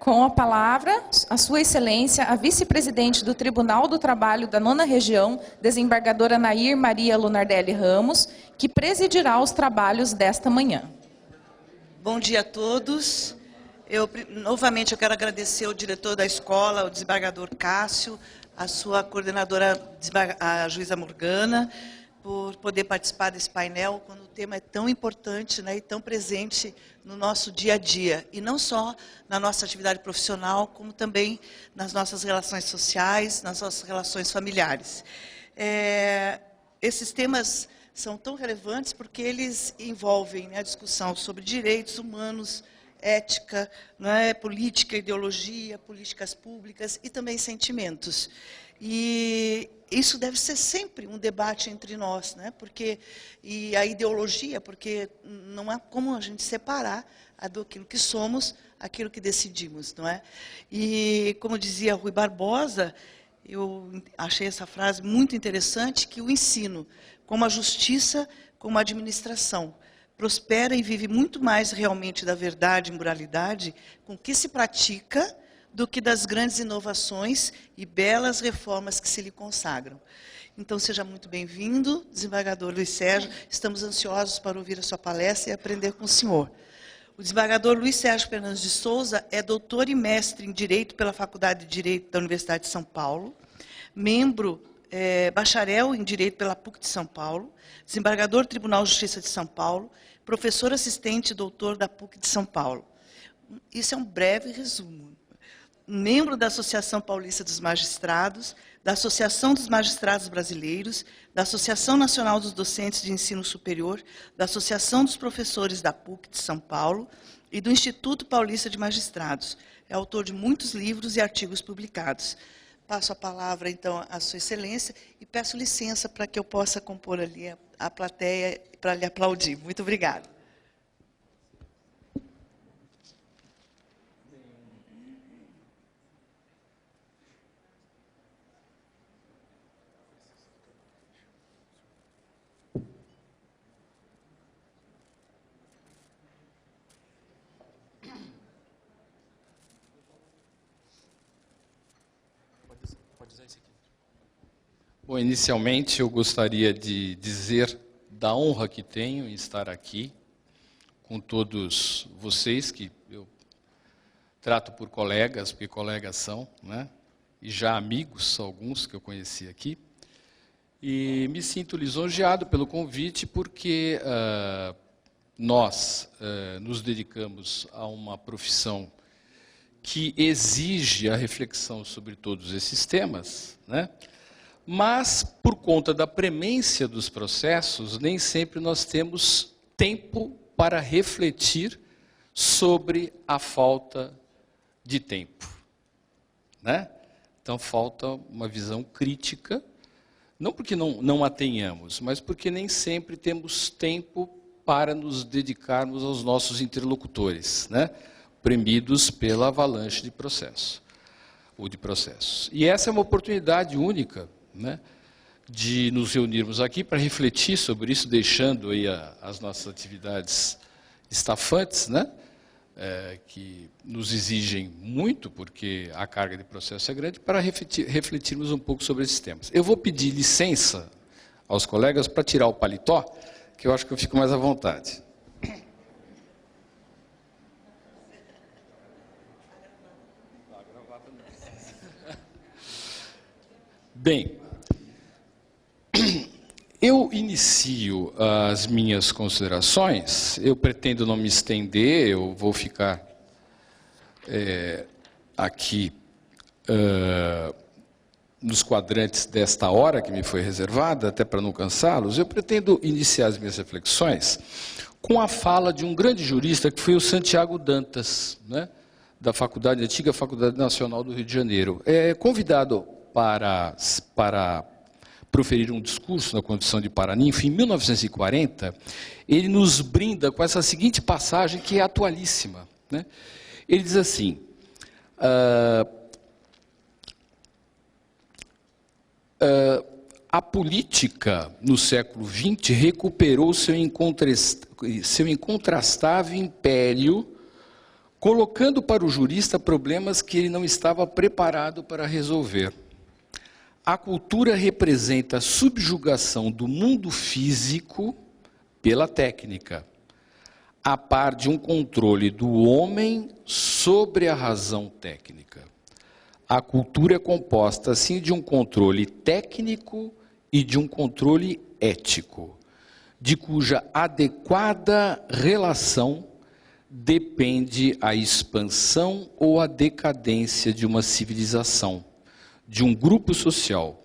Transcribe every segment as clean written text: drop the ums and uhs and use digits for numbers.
Com a palavra, a Sua Excelência, a vice-presidente do Tribunal do Trabalho da 9ª Região, desembargadora Nair Maria Lunardelli Ramos, que presidirá os trabalhos desta manhã. Bom dia a todos. Novamente, eu quero agradecer ao diretor da escola, o desembargador Cássio, a sua coordenadora, a juíza Morgana, por poder participar desse painel, quando o tema é tão importante, né, e tão presente no nosso dia a dia. E não só na nossa atividade profissional, como também nas nossas relações sociais, nas nossas relações familiares. Esses temas são tão relevantes porque eles envolvem, né, a discussão sobre direitos humanos, ética, né, política, ideologia, políticas públicas e também sentimentos. E isso deve ser sempre um debate entre nós, né? E a ideologia, porque não há como a gente separar daquilo que somos, aquilo que decidimos, não é? E, como dizia Rui Barbosa, eu achei essa frase muito interessante, que o ensino, como a justiça, como a administração, prospera e vive muito mais realmente da verdade e moralidade com o que se pratica do que das grandes inovações e belas reformas que se lhe consagram. Então, seja muito bem-vindo, desembargador Luiz Sérgio. Estamos ansiosos para ouvir a sua palestra e aprender com o senhor. O desembargador Luiz Sérgio Fernandes de Souza é doutor e mestre em Direito pela Faculdade de Direito da Universidade de São Paulo, bacharel em Direito pela PUC de São Paulo, desembargador do Tribunal de Justiça de São Paulo, professor assistente e doutor da PUC de São Paulo. Isso é um breve resumo. Membro da Associação Paulista dos Magistrados, da Associação dos Magistrados Brasileiros, da Associação Nacional dos Docentes de Ensino Superior, da Associação dos Professores da PUC de São Paulo e do Instituto Paulista de Magistrados. É autor de muitos livros e artigos publicados. Passo a palavra, então, à Sua Excelência e peço licença para que eu possa compor ali a plateia para lhe aplaudir. Muito obrigada. Bom, inicialmente eu gostaria de dizer da honra que tenho em estar aqui com todos vocês, que eu trato por colegas, porque colegas são, né? E já amigos, alguns que eu conheci aqui. E me sinto lisonjeado pelo convite, porque nós nos dedicamos a uma profissão que exige a reflexão sobre todos esses temas, né? Mas, por conta da premência dos processos, nem sempre nós temos tempo para refletir sobre a falta de tempo, né? Então, falta uma visão crítica, não porque não a tenhamos, mas porque nem sempre temos tempo para nos dedicarmos aos nossos interlocutores, né? Premidos pela avalanche de processo, ou de processos. E essa é uma oportunidade única, né, de nos reunirmos aqui para refletir sobre isso, deixando aí as nossas atividades estafantes, né, que nos exigem muito, porque a carga de processo é grande, para refletirmos um pouco sobre esses temas. Eu vou pedir licença aos colegas para tirar o paletó, que eu acho que eu fico mais à vontade. Bem, eu inicio as minhas considerações, eu pretendo não me estender, eu vou ficar aqui nos quadrantes desta hora que me foi reservada, até para não cansá-los. Eu pretendo iniciar as minhas reflexões com a fala de um grande jurista que foi o Santiago Dantas, né, da antiga Faculdade Nacional do Rio de Janeiro. Convidado para proferir um discurso na Constituição de Paraninfo, em 1940, ele nos brinda com essa seguinte passagem que é atualíssima, né? Ele diz assim: a política, no século XX, recuperou seu incontrastável império colocando para o jurista problemas que ele não estava preparado para resolver. A cultura representa a subjugação do mundo físico pela técnica, a par de um controle do homem sobre a razão técnica. A cultura é composta, assim, de um controle técnico e de um controle ético, de cuja adequada relação depende a expansão ou a decadência de uma civilização, de um grupo social.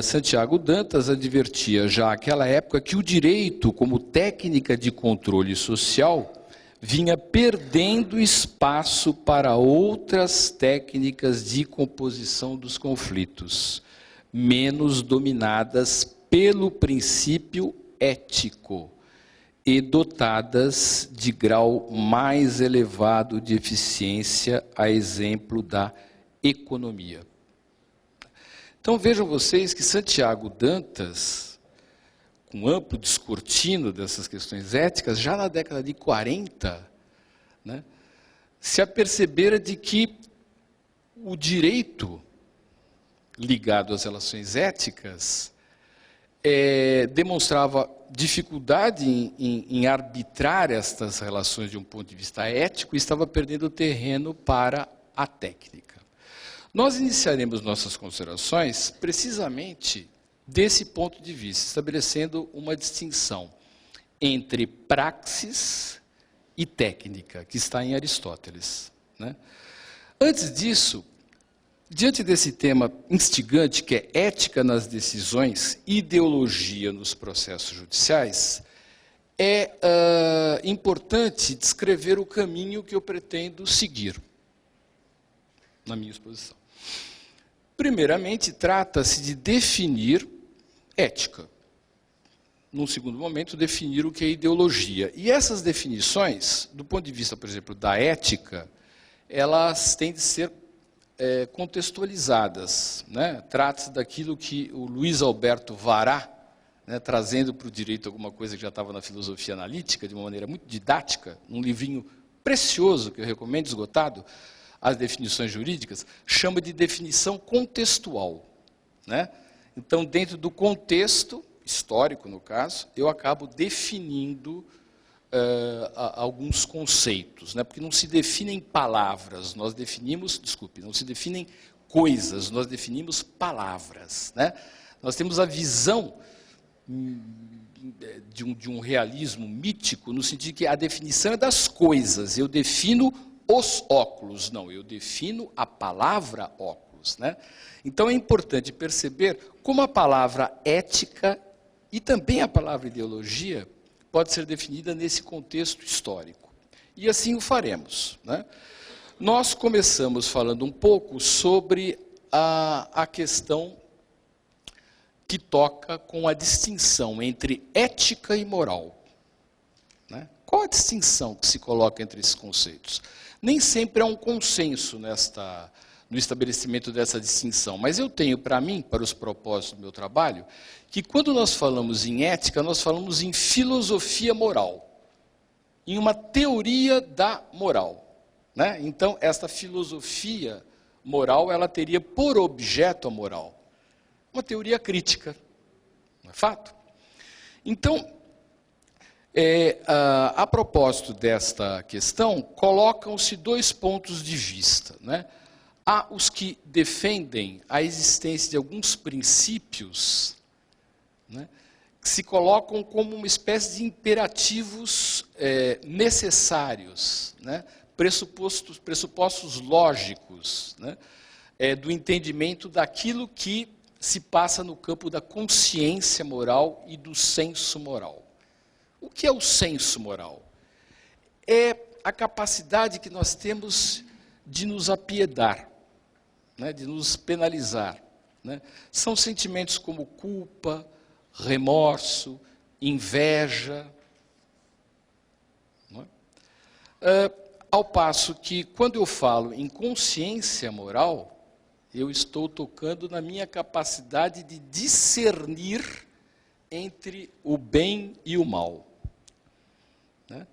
Santiago Dantas advertia já naquela época que o direito, como técnica de controle social, vinha perdendo espaço para outras técnicas de composição dos conflitos, menos dominadas pelo princípio ético e dotadas de grau mais elevado de eficiência, a exemplo da economia. Então vejam vocês que Santiago Dantas, com amplo descortino dessas questões éticas, já na década de 40, né, se apercebera de que o direito ligado às relações éticas demonstrava dificuldade em arbitrar estas relações de um ponto de vista ético e estava perdendo terreno para a técnica. Nós iniciaremos nossas considerações precisamente desse ponto de vista, estabelecendo uma distinção entre praxis e técnica, que está em Aristóteles, né? Antes disso, diante desse tema instigante, que é ética nas decisões, ideologia nos processos judiciais, é importante descrever o caminho que eu pretendo seguir na minha exposição. Primeiramente, trata-se de definir ética. Num segundo momento, definir o que é ideologia. E essas definições, do ponto de vista, por exemplo, da ética, elas têm de ser contextualizadas, né? Trata-se daquilo que o Luiz Alberto Vará, né, trazendo para o direito alguma coisa que já estava na filosofia analítica, de uma maneira muito didática, num livrinho precioso, que eu recomendo, esgotado, As Definições Jurídicas, chama de definição contextual, né? Então, dentro do contexto histórico, no caso, eu acabo definindo alguns conceitos, né? Porque não se definem palavras, nós definimos, não se definem coisas, nós definimos palavras, né? Nós temos a visão de um realismo mítico, no sentido que a definição é das coisas, eu defino os óculos, não, eu defino a palavra óculos, né? Então é importante perceber como a palavra ética e também a palavra ideologia pode ser definida nesse contexto histórico. E assim o faremos, né? Nós começamos falando um pouco sobre a questão que toca com a distinção entre ética e moral, né? Qual a distinção que se coloca entre esses conceitos? Nem sempre há um consenso no estabelecimento dessa distinção, mas eu tenho para mim, para os propósitos do meu trabalho, que quando nós falamos em ética, nós falamos em filosofia moral, em uma teoria da moral, né? Então, esta filosofia moral, ela teria por objeto a moral, uma teoria crítica, não é fato? Então, a propósito desta questão, colocam-se dois pontos de vista, né? Há os que defendem a existência de alguns princípios, né, que se colocam como uma espécie de imperativos necessários, né, pressupostos lógicos, né, do entendimento daquilo que se passa no campo da consciência moral e do senso moral. O que é o senso moral? É a capacidade que nós temos de nos apiedar, né, de nos penalizar, né? São sentimentos como culpa, remorso, inveja. Não é? Ao passo que, quando eu falo em consciência moral, eu estou tocando na minha capacidade de discernir entre o bem e o mal, né?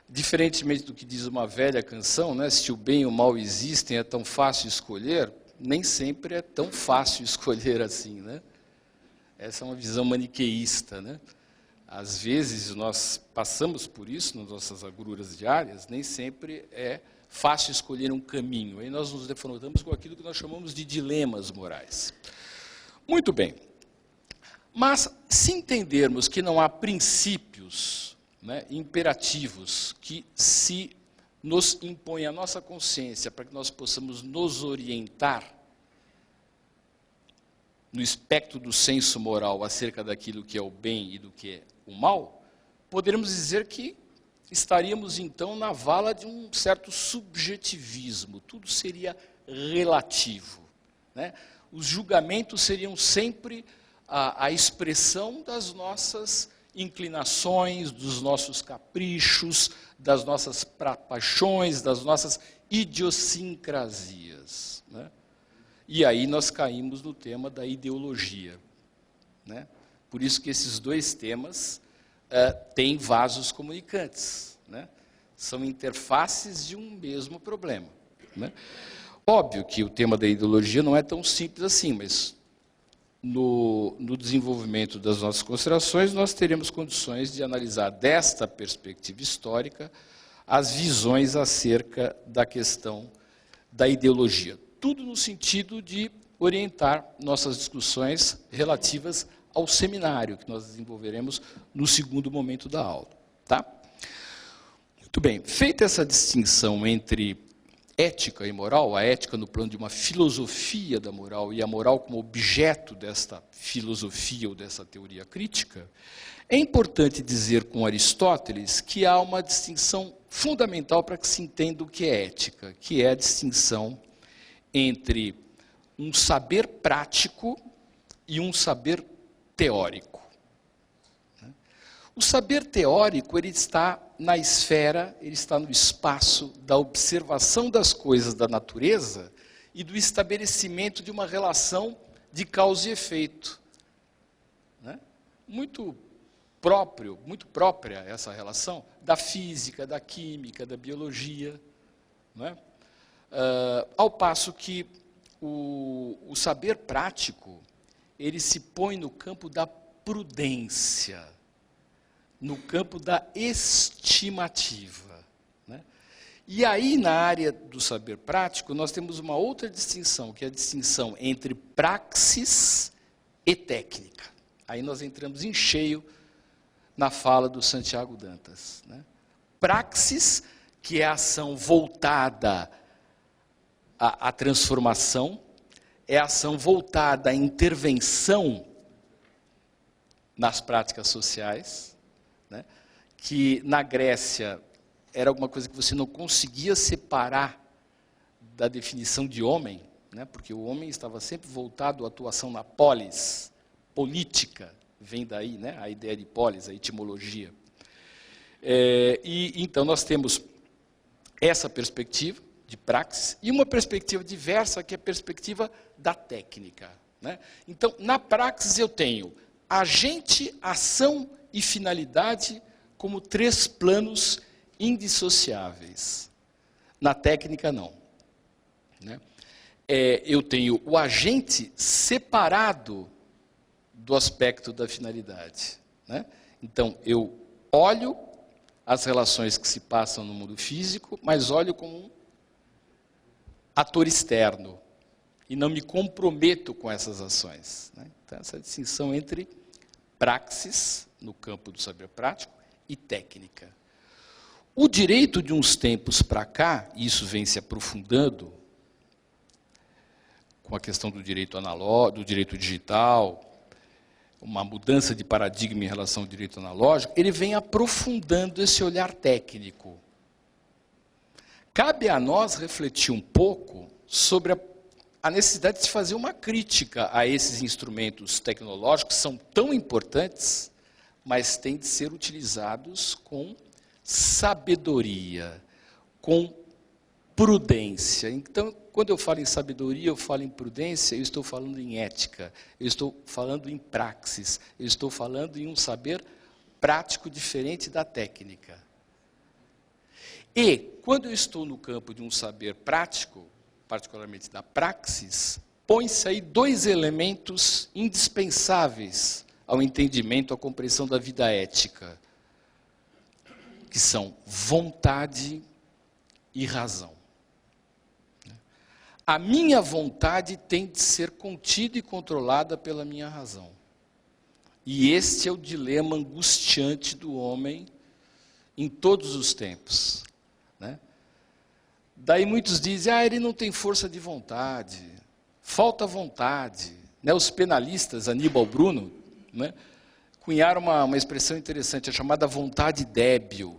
Diferentemente do que diz uma velha canção, né, se o bem e o mal existem, é tão fácil escolher, nem sempre é tão fácil escolher assim, né? Essa é uma visão maniqueísta, né? Às vezes nós passamos por isso nas nossas agruras diárias, nem sempre é fácil escolher um caminho. Aí nós nos defrontamos com aquilo que nós chamamos de dilemas morais. Muito bem. Mas se entendermos que não há princípios, né, imperativos que se nos impõem à nossa consciência para que nós possamos nos orientar no espectro do senso moral acerca daquilo que é o bem e do que é o mal, poderíamos dizer que estaríamos, então, na vala de um certo subjetivismo. Tudo seria relativo, né? Os julgamentos seriam sempre a expressão das nossas inclinações, dos nossos caprichos, das nossas paixões, das nossas idiosincrasias, né? E aí nós caímos no tema da ideologia, né? Por isso que esses dois temas têm vasos comunicantes, né? São interfaces de um mesmo problema, né? Óbvio que o tema da ideologia não é tão simples assim, mas no desenvolvimento das nossas considerações, nós teremos condições de analisar desta perspectiva histórica as visões acerca da questão da ideologia. Tudo no sentido de orientar nossas discussões relativas ao seminário, que nós desenvolveremos no segundo momento da aula. Tá? Muito bem, feita essa distinção entre ética e moral, a ética no plano de uma filosofia da moral e a moral como objeto desta filosofia ou dessa teoria crítica, é importante dizer com Aristóteles que há uma distinção fundamental para que se entenda o que é ética, que é a distinção entre um saber prático e um saber teórico. O saber teórico, ele está na esfera, ele está no espaço da observação das coisas da natureza e do estabelecimento de uma relação de causa e efeito, né? Muito própria essa relação da física, da química, da biologia, né? Ao passo que o saber prático, ele se põe no campo da prudência, no campo da estimativa, né? E aí, na área do saber prático, nós temos uma outra distinção, que é a distinção entre praxis e técnica. Aí nós entramos em cheio na fala do Santiago Dantas, né? Praxis, que é a ação voltada à transformação, é a ação voltada à intervenção nas práticas sociais, né? Que na Grécia era alguma coisa que você não conseguia separar da definição de homem, né? Porque o homem estava sempre voltado à atuação na polis, política, vem daí, né? A ideia de polis, a etimologia. E então nós temos essa perspectiva de praxis e uma perspectiva diversa, que é a perspectiva da técnica, né? Então, na praxis eu tenho agente, ação e finalidade como três planos indissociáveis. Na técnica, não, né? Eu tenho o agente separado do aspecto da finalidade, né? Então, eu olho as relações que se passam no mundo físico, mas olho como um ator externo e não me comprometo com essas ações, né? Então, essa distinção entre praxis, no campo do saber prático, e técnica. O direito de uns tempos para cá, e isso vem se aprofundando com a questão do direito analógico, do direito digital, uma mudança de paradigma em relação ao direito analógico, ele vem aprofundando esse olhar técnico. Cabe a nós refletir um pouco sobre a necessidade de se fazer uma crítica a esses instrumentos tecnológicos, que são tão importantes, mas têm de ser utilizados com sabedoria, com prudência. Então, quando eu falo em sabedoria, eu falo em prudência, eu estou falando em ética, eu estou falando em praxis, eu estou falando em um saber prático diferente da técnica. E, quando eu estou no campo de um saber prático, particularmente da praxis, põe-se aí dois elementos indispensáveis ao entendimento, à compreensão da vida ética, que são vontade e razão. A minha vontade tem de ser contida e controlada pela minha razão. E este é o dilema angustiante do homem em todos os tempos, né? Daí muitos dizem, ele não tem força de vontade, falta vontade, né? Os penalistas, Aníbal Bruno, né, cunharam uma expressão interessante, a chamada vontade débil,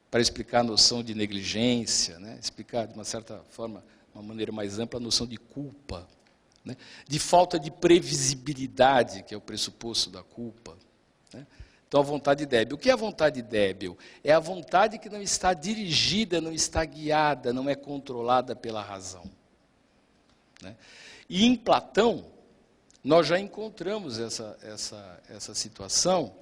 para explicar a noção de negligência, né? Explicar de uma certa forma, de uma maneira mais ampla, a noção de culpa, né? De falta de previsibilidade, que é o pressuposto da culpa, né? Então, a vontade débil. O que é a vontade débil? É a vontade que não está dirigida, não está guiada, não é controlada pela razão, né? E em Platão, nós já encontramos essa situação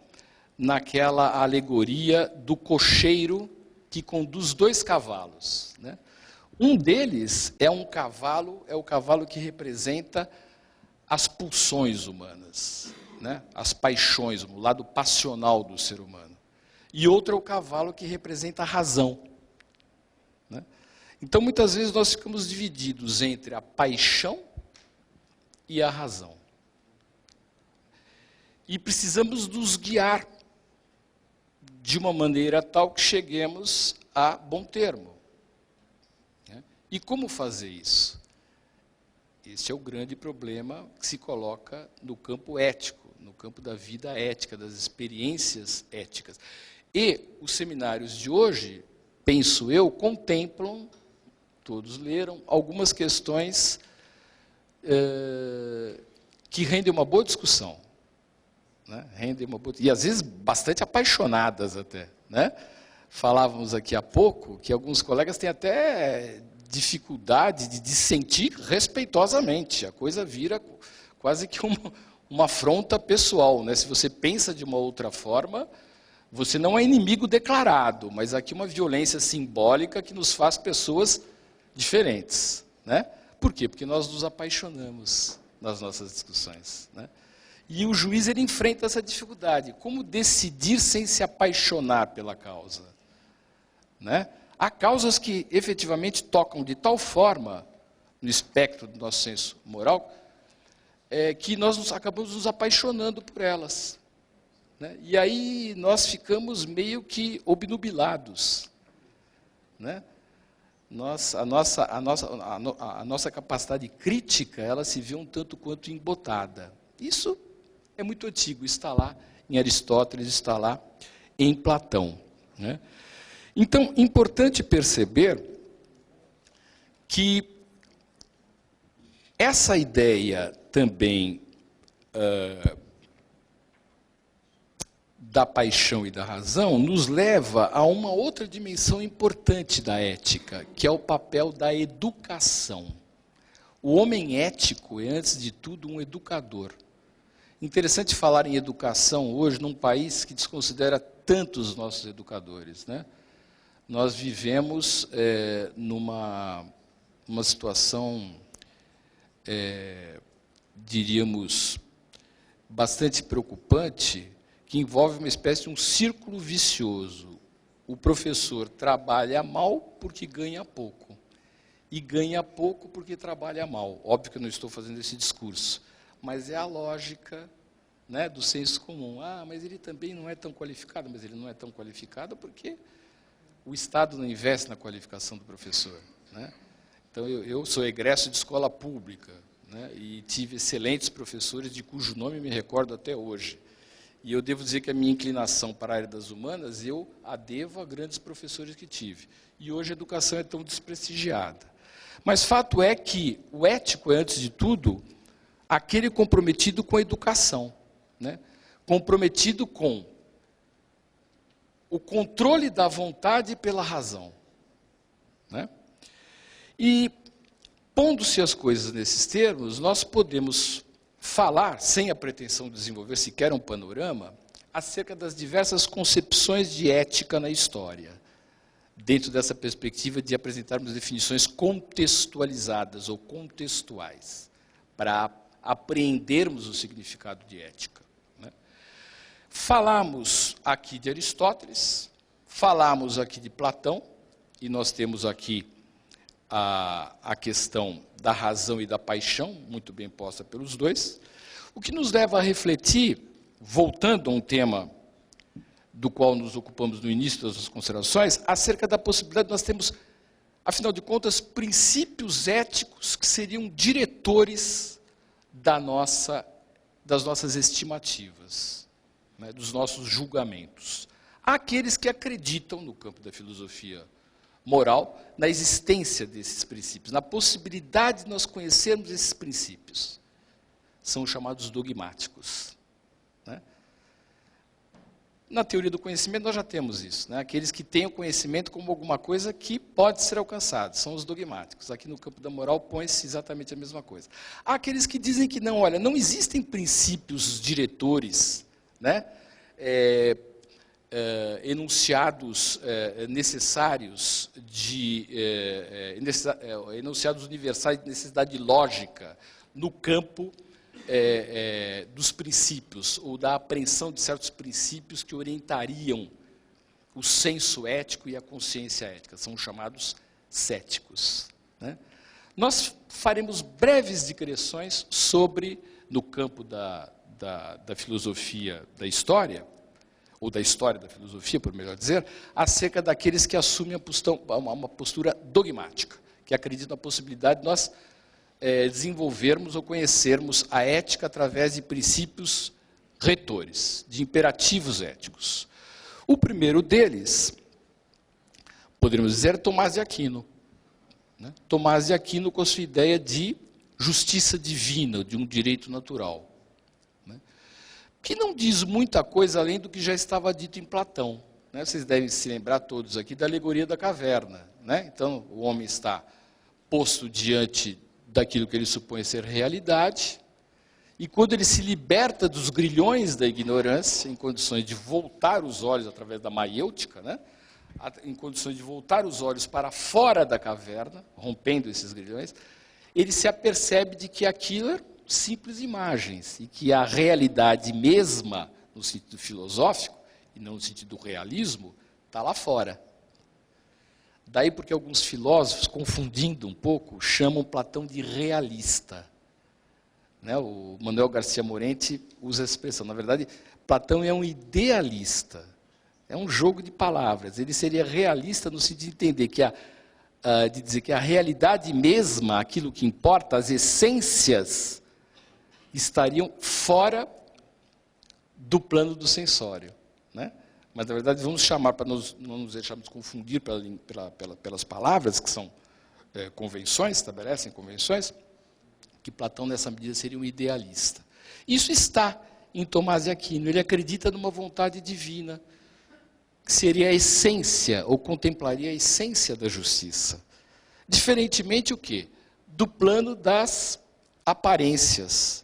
naquela alegoria do cocheiro que conduz dois cavalos, né? Um deles é o cavalo que representa as pulsões humanas, né? As paixões, o lado passional do ser humano. E outro é o cavalo que representa a razão, né? Então, muitas vezes, nós ficamos divididos entre a paixão e a razão. E precisamos nos guiar de uma maneira tal que cheguemos a bom termo. E como fazer isso? Esse é o grande problema que se coloca no campo ético, no campo da vida ética, das experiências éticas. E os seminários de hoje, penso eu, contemplam, todos leram, algumas questões que rendem uma boa discussão, né? E às vezes bastante apaixonadas até, né? Falávamos aqui há pouco que alguns colegas têm até dificuldade de dissentir respeitosamente. A coisa vira quase que uma afronta pessoal, né? Se você pensa de uma outra forma, você não é inimigo declarado, mas aqui uma violência simbólica que nos faz pessoas diferentes, né? Por quê? Porque nós nos apaixonamos nas nossas discussões, né? E o juiz, ele enfrenta essa dificuldade. Como decidir sem se apaixonar pela causa, né? Há causas que efetivamente tocam de tal forma no espectro do nosso senso moral que nós acabamos nos apaixonando por elas, né? E aí nós ficamos meio que obnubilados, né? A nossa capacidade crítica, ela se vê um tanto quanto embotada. Isso é muito antigo, está lá em Aristóteles, está lá em Platão, né? Então, importante perceber que essa ideia também da paixão e da razão nos leva a uma outra dimensão importante da ética, que é o papel da educação. O homem ético é, antes de tudo, um educador. Interessante falar em educação hoje num país que desconsidera tanto os nossos educadores, né? Nós vivemos numa situação, diríamos, bastante preocupante, que envolve uma espécie de um círculo vicioso. O professor trabalha mal porque ganha pouco, e ganha pouco porque trabalha mal. Óbvio que eu não estou fazendo esse discurso, mas é a lógica, né, do senso comum. Mas ele também não é tão qualificado, mas ele não é tão qualificado porque o Estado não investe na qualificação do professor, né? Então, eu sou egresso de escola pública, né, e tive excelentes professores de cujo nome me recordo até hoje. E eu devo dizer que a minha inclinação para a área das humanas, eu a devo a grandes professores que tive. E hoje a educação é tão desprestigiada. Mas fato é que o ético é, antes de tudo, aquele comprometido com a educação, né? Comprometido com o controle da vontade pela razão, né? E, pondo-se as coisas nesses termos, nós podemos falar, sem a pretensão de desenvolver sequer um panorama, acerca das diversas concepções de ética na história. dentro dessa perspectiva de apresentarmos definições contextualizadas ou contextuais, para apreendermos o significado de ética. Né? Falamos aqui de Aristóteles, falamos aqui de Platão, e nós temos aqui a questão da razão e da paixão, muito bem posta pelos dois, o que nos leva a refletir, voltando a um tema do qual nos ocupamos no início das nossas considerações, acerca da possibilidade de nós termos, afinal de contas, princípios éticos que seriam diretores das nossas estimativas, né, dos nossos julgamentos. Há aqueles que acreditam, no campo da filosofia moral, na existência desses princípios, na possibilidade de nós conhecermos esses princípios. São os chamados dogmáticos. Né? Na teoria do conhecimento nós já temos isso, né? Aqueles que têm o conhecimento como alguma coisa que pode ser alcançada, são os dogmáticos. Aqui no campo da moral põe-se exatamente a mesma coisa. Há aqueles que dizem que não, olha, não existem princípios diretores, né? Enunciados necessários, enunciados universais de necessidade lógica no campo dos princípios, ou da apreensão de certos princípios que orientariam o senso ético e a consciência ética. São chamados céticos. Né? Nós faremos breves digressões sobre, no campo da filosofia da história, ou da história da filosofia, por melhor dizer, acerca daqueles que assumem uma postura dogmática, que acreditam na possibilidade de nós desenvolvermos ou conhecermos a ética através de princípios retores, de imperativos éticos. O primeiro deles, poderíamos dizer, é Tomás de Aquino. Né? Tomás de Aquino com a sua ideia de justiça divina, de um direito natural. Né? Que não diz muita coisa além do que já estava dito em Platão. Né? Vocês devem se lembrar todos aqui da alegoria da caverna. Né? Então, o homem está posto diante daquilo que ele supõe ser realidade, e quando ele se liberta dos grilhões da ignorância, em condições de voltar os olhos através da maiêutica, né? Em condições de voltar os olhos para fora da caverna, rompendo esses grilhões, ele se apercebe de que aquilo eram simples imagens, e que a realidade mesma, no sentido filosófico, e não no sentido do realismo, está lá fora. Daí porque alguns filósofos, confundindo um pouco, chamam Platão de realista. Né? O Manuel Garcia Morente usa essa expressão. Na verdade, Platão é um idealista. É um jogo de palavras. Ele seria realista no sentido de entender que de dizer que a realidade mesma, aquilo que importa, as essências, estariam fora do plano do sensório. Né? Mas, na verdade, vamos chamar, para não nos deixarmos confundir pelas palavras, que são convenções, estabelecem convenções, que Platão, nessa medida, seria um idealista. Isso está em Tomás de Aquino. Ele acredita numa vontade divina, que seria a essência, ou contemplaria a essência da justiça. Diferentemente o quê? Do plano das aparências,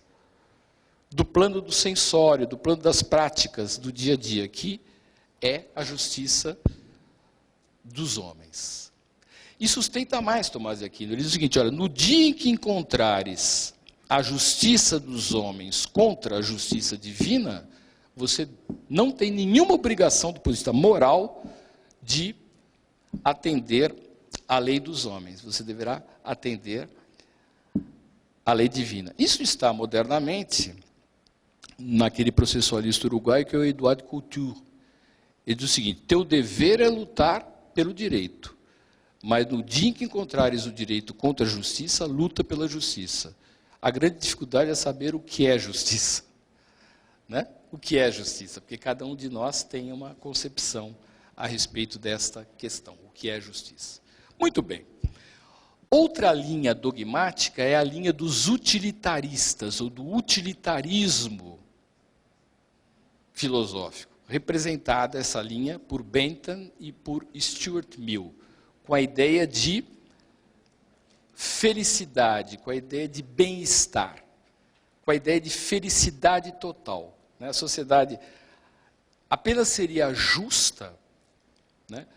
do plano do sensório, do plano das práticas do dia a dia, que é a justiça dos homens. E sustenta mais Tomás de Aquino. Ele diz o seguinte, olha, no dia em que encontrares a justiça dos homens contra a justiça divina, você não tem nenhuma obrigação, do ponto de vista moral, de atender à lei dos homens. Você deverá atender à lei divina. Isso está, modernamente, naquele processualista uruguaio que é o Eduardo Couture. Ele diz o seguinte, teu dever é lutar pelo direito, mas no dia em que encontrares o direito contra a justiça, luta pela justiça. A grande dificuldade é saber o que é justiça. Né? O que é justiça? Porque cada um de nós tem uma concepção a respeito desta questão, o que é justiça. Muito bem. Outra linha dogmática é a linha dos utilitaristas, ou do utilitarismo filosófico. Representada essa linha por Bentham e por Stuart Mill, com a ideia de felicidade, com a ideia de bem-estar, com a ideia de felicidade total. Né? A sociedade apenas seria justa, né,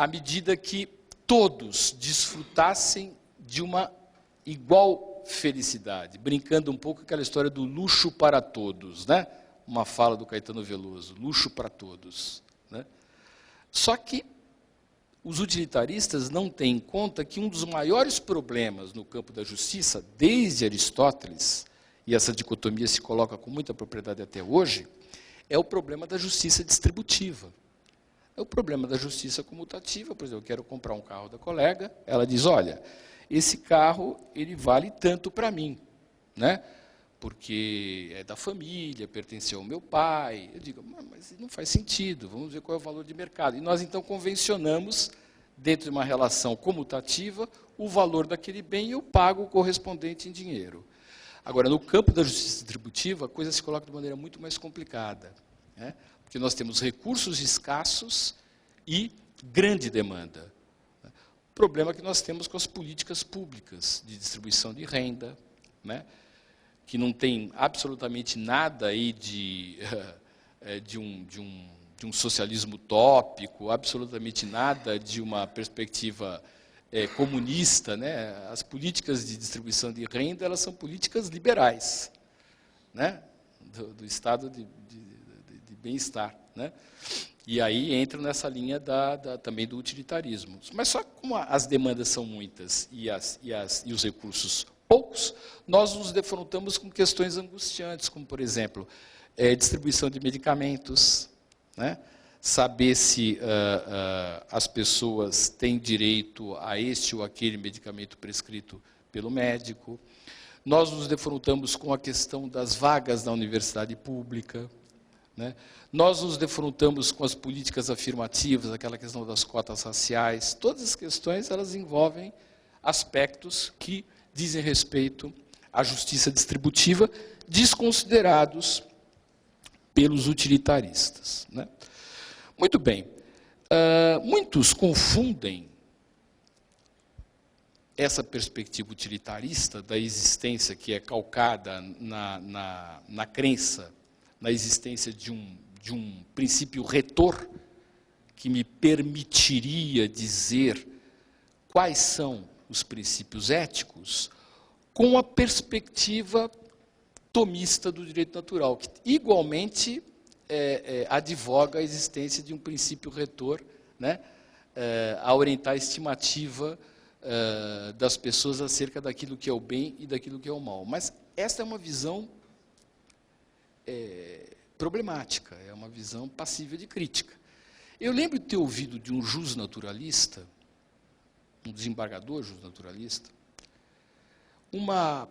à medida que todos desfrutassem de uma igual felicidade, brincando um pouco com aquela história do luxo para todos, né? Uma fala do Caetano Veloso, luxo para todos, né? Só que os utilitaristas não têm em conta que um dos maiores problemas no campo da justiça, desde Aristóteles, e essa dicotomia se coloca com muita propriedade até hoje, é o problema da justiça distributiva. É o problema da justiça comutativa. Por exemplo, eu quero comprar um carro da colega, ela diz, olha, esse carro ele vale tanto para mim, né? Porque é da família, pertenceu ao meu pai. Eu digo, mas não faz sentido, vamos ver qual é o valor de mercado. E nós, então, convencionamos, dentro de uma relação comutativa, o valor daquele bem e eu pago o correspondente em dinheiro. Agora, no campo da justiça distributiva, a coisa se coloca de maneira muito mais complicada, né? Porque nós temos recursos escassos e grande demanda. O problema que nós temos com as políticas públicas de distribuição de renda, né? Que não tem absolutamente nada aí de um socialismo utópico, absolutamente nada de uma perspectiva comunista, né? As políticas de distribuição de renda, elas são políticas liberais, né? Do estado de bem-estar, né? E aí entram nessa linha também do utilitarismo. Mas só como as demandas são muitas e os recursos poucos, nós nos defrontamos com questões angustiantes, como, por exemplo, distribuição de medicamentos, né? Saber se as pessoas têm direito a este ou aquele medicamento prescrito pelo médico. Nós nos defrontamos com a questão das vagas na universidade pública, né? Nós nos defrontamos com as políticas afirmativas, aquela questão das cotas raciais. Todas as questões elas envolvem aspectos que dizem respeito à justiça distributiva, desconsiderados pelos utilitaristas, né? Muito bem. Muitos confundem essa perspectiva utilitarista da existência que é calcada na crença, na existência de um princípio retor que me permitiria dizer quais são os princípios éticos, com a perspectiva tomista do direito natural, que igualmente advoga a existência de um princípio retor, né, a orientar a estimativa das pessoas acerca daquilo que é o bem e daquilo que é o mal. Mas esta é uma visão problemática, é uma visão passível de crítica. Eu lembro de ter ouvido de um jusnaturalista, um desembargador jusnaturalista, uma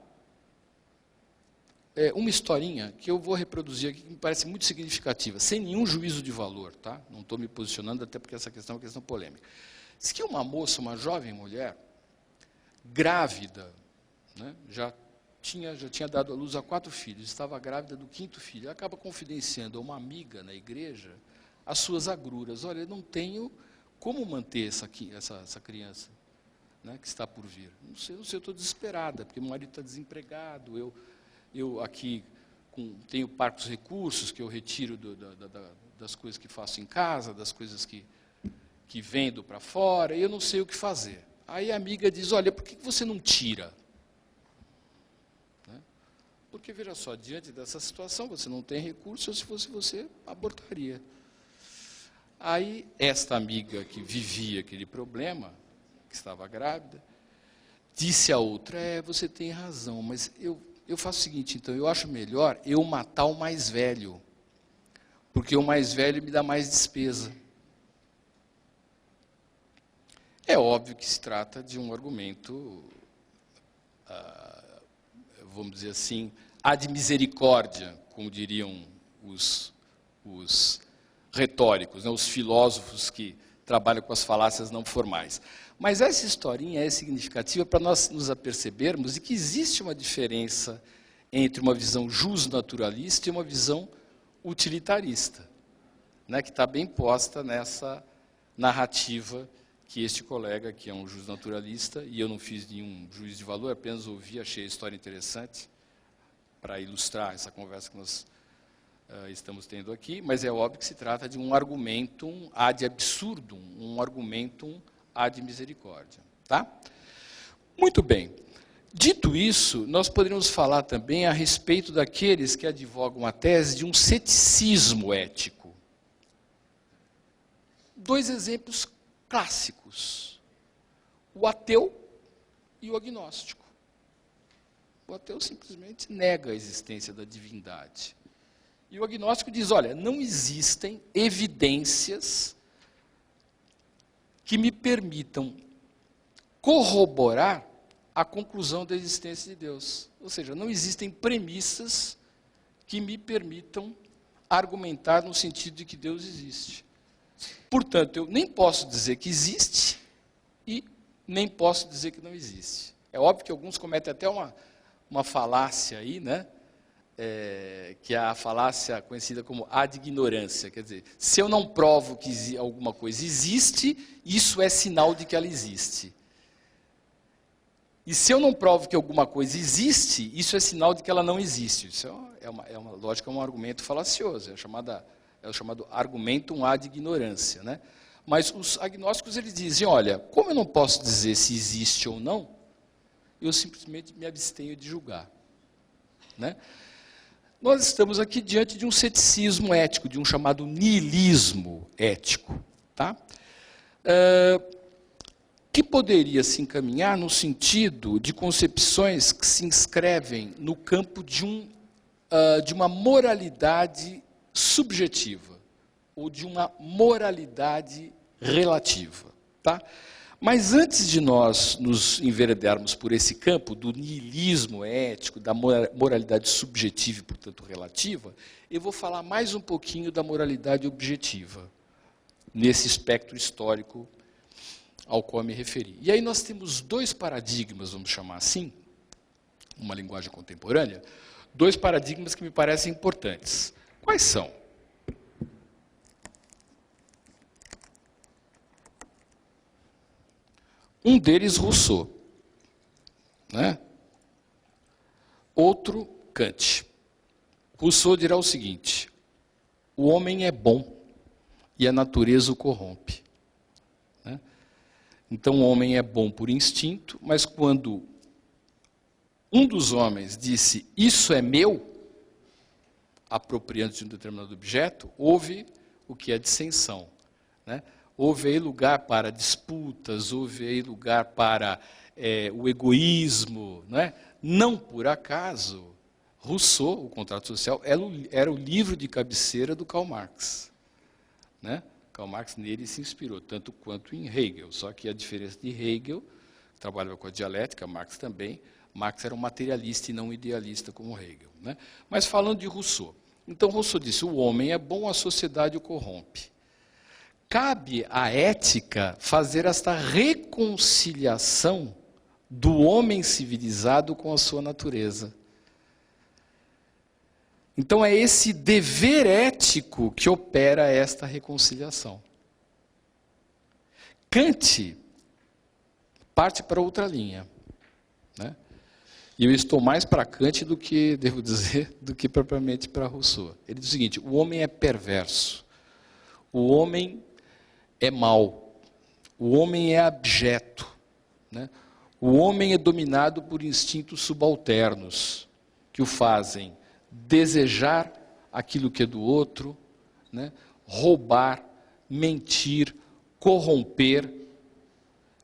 historinha que eu vou reproduzir aqui, que me parece muito significativa, sem nenhum juízo de valor, tá? Não estou me posicionando, até porque essa questão é uma questão polêmica. Diz que uma moça, uma jovem mulher, grávida, né, já tinha dado à luz a 4 filhos, estava grávida do 5º filho, ela acaba confidenciando a uma amiga na igreja as suas agruras. Olha, eu não tenho como manter essa criança, né, que está por vir. Não sei, eu estou desesperada, porque meu marido está desempregado, eu aqui tenho parcos recursos que eu retiro das coisas que faço em casa, das coisas que vendo para fora, e eu não sei o que fazer. Aí a amiga diz, olha, por que você não tira? Né? Porque, veja só, diante dessa situação, você não tem recursos, se fosse você, abortaria. Aí, esta amiga que vivia aquele problema, que estava grávida, disse a outra, você tem razão, mas eu faço o seguinte, então, eu acho melhor eu matar o mais velho, porque o mais velho me dá mais despesa. É óbvio que se trata de um argumento, vamos dizer assim, ad misericórdia, como diriam os retóricos, né, os filósofos que trabalham com as falácias não formais. Mas essa historinha é significativa para nós nos apercebermos de que existe uma diferença entre uma visão jusnaturalista e uma visão utilitarista, né, que está bem posta nessa narrativa que este colega, que é um jusnaturalista, e eu não fiz nenhum juízo de valor, apenas ouvi, achei a história interessante, para ilustrar essa conversa que nós estamos tendo aqui, mas é óbvio que se trata de um argumentum ad absurdum, um argumentum ad misericórdia. Tá? Muito bem. Dito isso, nós poderíamos falar também a respeito daqueles que advogam a tese de um ceticismo ético. Dois exemplos clássicos: o ateu e o agnóstico. O ateu simplesmente nega a existência da divindade. E o agnóstico diz, olha, não existem evidências que me permitam corroborar a conclusão da existência de Deus. Ou seja, não existem premissas que me permitam argumentar no sentido de que Deus existe. Portanto, eu nem posso dizer que existe e nem posso dizer que não existe. É óbvio que alguns cometem até uma falácia aí, né? Que é a falácia conhecida como ad ignorância. Quer dizer, se eu não provo que alguma coisa existe, isso é sinal de que ela existe. E se eu não provo que alguma coisa existe, isso é sinal de que ela não existe. Isso é uma lógica, é um argumento falacioso, é o chamado argumentum ad ignorância, né? Mas os agnósticos eles dizem, olha, como eu não posso dizer se existe ou não, eu simplesmente me abstenho de julgar, né? Nós estamos aqui diante de um ceticismo ético, de um chamado niilismo ético, tá? Que poderia se encaminhar no sentido de concepções que se inscrevem no campo de uma moralidade subjetiva, ou de uma moralidade relativa. Tá? Mas antes de nós nos enveredarmos por esse campo do niilismo ético, da moralidade subjetiva e, portanto, relativa, eu vou falar mais um pouquinho da moralidade objetiva, nesse espectro histórico ao qual eu me referi. E aí nós temos dois paradigmas, vamos chamar assim, uma linguagem contemporânea, dois paradigmas que me parecem importantes. Quais são? Um deles, Rousseau, né? Outro, Kant. Rousseau dirá o seguinte: o homem é bom e a natureza o corrompe. Né? Então o homem é bom por instinto, mas quando um dos homens disse, isso é meu, apropriando-se de um determinado objeto, houve o que é dissensão, né? Houve aí lugar para disputas, houve aí lugar para o egoísmo, né? Não por acaso, Rousseau, o Contrato Social, era o livro de cabeceira do Karl Marx, né? Karl Marx nele se inspirou, tanto quanto em Hegel, só que a diferença de Hegel, que trabalhava com a dialética, Marx também, Marx era um materialista e não um idealista como Hegel, né? Mas falando de Rousseau, então Rousseau disse, o homem é bom, a sociedade o corrompe. Cabe à ética fazer esta reconciliação do homem civilizado com a sua natureza. Então é esse dever ético que opera esta reconciliação. Kant parte para outra linha, né? E eu estou mais para Kant do que, devo dizer, do que propriamente para Rousseau. Ele diz o seguinte, o homem é perverso, o homem é mau, o homem é abjeto, né? O homem é dominado por instintos subalternos, que o fazem desejar aquilo que é do outro, né? Roubar, mentir, corromper.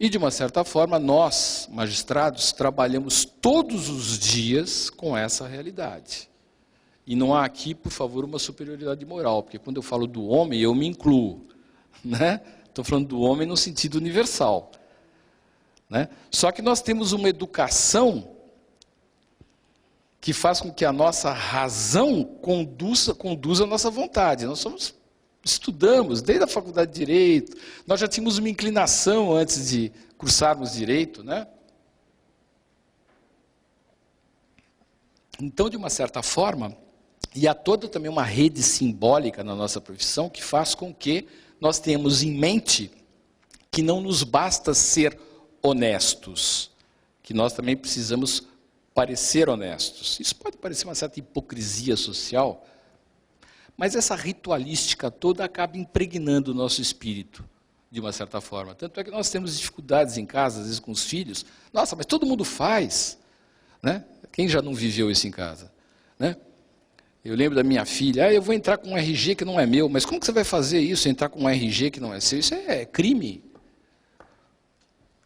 E, de uma certa forma, nós, magistrados, trabalhamos todos os dias com essa realidade. E não há aqui, por favor, uma superioridade moral, porque quando eu falo do homem, eu me incluo. Né? Estou falando do homem no sentido universal. Né? Só que nós temos uma educação que faz com que a nossa razão conduza a nossa vontade. Nós estudamos desde a faculdade de Direito, nós já tínhamos uma inclinação antes de cursarmos Direito, né? Então, de uma certa forma, e há toda também uma rede simbólica na nossa profissão que faz com que nós tenhamos em mente que não nos basta ser honestos, que nós também precisamos parecer honestos. Isso pode parecer uma certa hipocrisia social, Mas essa ritualística toda acaba impregnando o nosso espírito, de uma certa forma. Tanto é que nós temos dificuldades em casa, às vezes com os filhos. Nossa, mas todo mundo faz. Né? Quem já não viveu isso em casa? Né? Eu lembro da minha filha, eu vou entrar com um RG que não é meu, mas como que você vai fazer isso, entrar com um RG que não é seu? Isso é crime.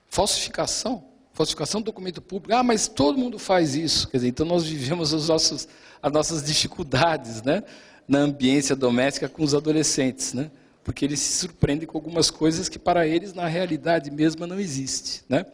Falsificação do documento público. Mas todo mundo faz isso. Quer dizer, então nós vivemos as nossas dificuldades, né? Na ambiência doméstica com os adolescentes, né? Porque eles se surpreendem com algumas coisas que para eles, na realidade mesma, não existe, né?